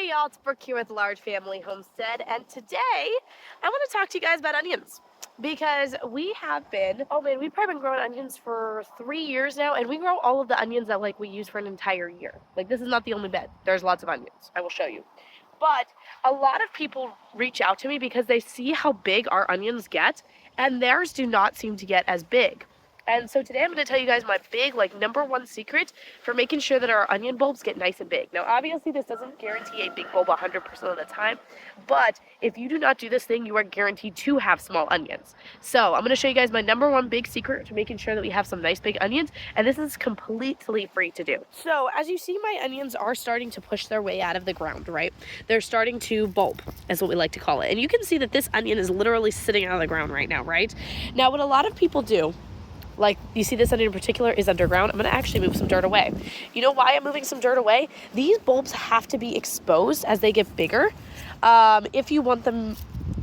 Hey y'all, it's Brooke here with Large Family Homestead, and today I want to talk to you guys about onions because we've probably been growing onions for 3 years now, and we grow all of the onions that we use for an entire year. This is not the only bed. There's lots of onions. I will show you. But a lot of people reach out to me because they see how big our onions get, and theirs do not seem to get as big. And so today I'm going to tell you guys my big, number one secret for making sure that our onion bulbs get nice and big. Now, obviously, this doesn't guarantee a big bulb 100% of the time, but if you do not do this thing, you are guaranteed to have small onions. So I'm going to show you guys my number one big secret to making sure that we have some nice big onions, and this is completely free to do. So as you see, my onions are starting to push their way out of the ground, right? They're starting to bulb, is what we like to call it. And you can see that this onion is literally sitting out of the ground right now, right? Now, what a lot of people do, you see this onion in particular is underground. I'm going to actually move some dirt away. You know why I'm moving some dirt away? These bulbs have to be exposed as they get bigger if you want them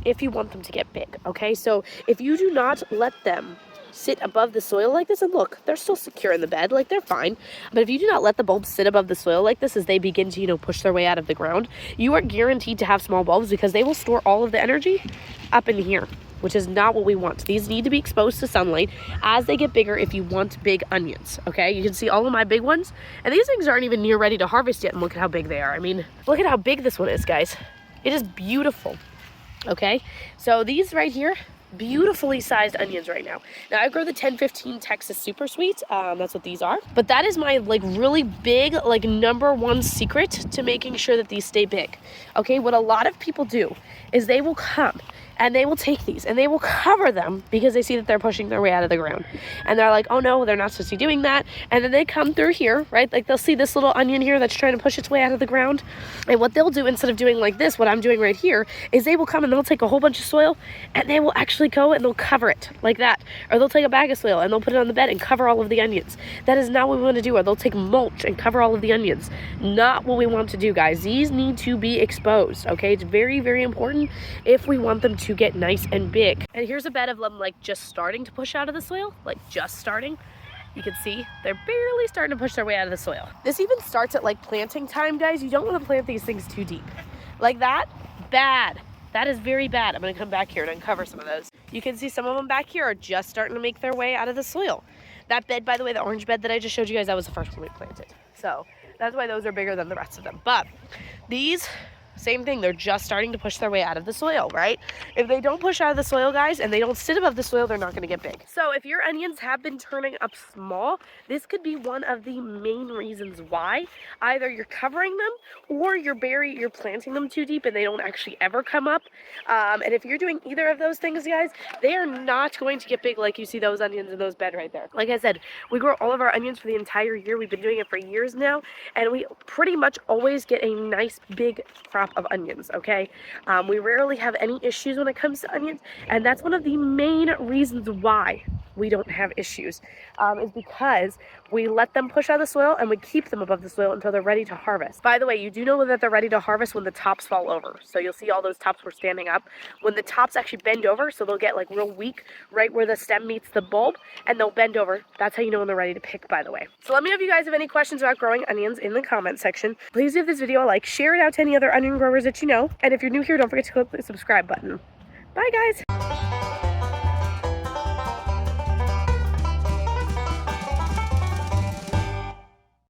to get big, okay? So if you do not let them sit above the soil like this, and look, they're still secure in the bed, they're fine. But if you do not let the bulbs sit above the soil like this as they begin to, push their way out of the ground, you are guaranteed to have small bulbs because they will store all of the energy up in here, which is not what we want. These need to be exposed to sunlight as they get bigger if you want big onions, okay? You can see all of my big ones, and these things aren't even near ready to harvest yet, and look at how big they are. I mean, look at how big this one is, guys. It is beautiful, okay? So these right here, beautifully sized onions right now. Now I grow the 1015 Texas Super Sweet. That's what these are. But that is my really big number one secret to making sure that these stay big. Okay, what a lot of people do is they will come and they will take these and they will cover them because they see that they're pushing their way out of the ground. And they're like, oh no, they're not supposed to be doing that. And then they come through here, right? They'll see this little onion here that's trying to push its way out of the ground. And what they'll do instead of doing like this, what I'm doing right here, is they will come and they'll take a whole bunch of soil and they will actually go and they'll cover it like that. Or they'll take a bag of soil and they'll put it on the bed and cover all of the onions. That is not what we want to do. Or they'll take mulch and cover all of the onions. Not what we want to do, guys. These need to be exposed, okay? It's very, very important if we want them to get nice and big. And here's a bed of them just starting to push out of the soil, just starting. You can see they're barely starting to push their way out of the soil. This even starts at planting time, guys. You don't want to plant these things too deep. Like that, bad. That is very bad. I'm going to come back here and uncover some of those. You can see some of them back here are just starting to make their way out of the soil. That bed, by the way, the orange bed that I just showed you guys, that was the first one we planted. So that's why those are bigger than the rest of them. But these, same thing, they're just starting to push their way out of the soil, right? If they don't push out of the soil, guys, and they don't sit above the soil, they're not going to get big. So if your onions have been turning up small, this could be one of the main reasons why. Either you're covering them or you're planting them too deep and they don't actually ever come up. And if you're doing either of those things, guys, they are not going to get big like you see those onions in those bed right there. Like I said, we grow all of our onions for the entire year. We've been doing it for years now, and we pretty much always get a nice big crop of onions, okay? We rarely have any issues when it comes to onions, and that's one of the main reasons why we don't have issues, is because we let them push out of the soil and we keep them above the soil until they're ready to harvest. By the way, you do know that they're ready to harvest when the tops fall over. So you'll see all those tops were standing up. When the tops actually bend over, so they'll get real weak right where the stem meets the bulb, and they'll bend over. That's how you know when they're ready to pick, by the way. So let me know if you guys have any questions about growing onions in the comment section. Please give this video a like, share it out to any other onion growers that you know, and if you're new here, don't forget to click the subscribe button. Bye, guys.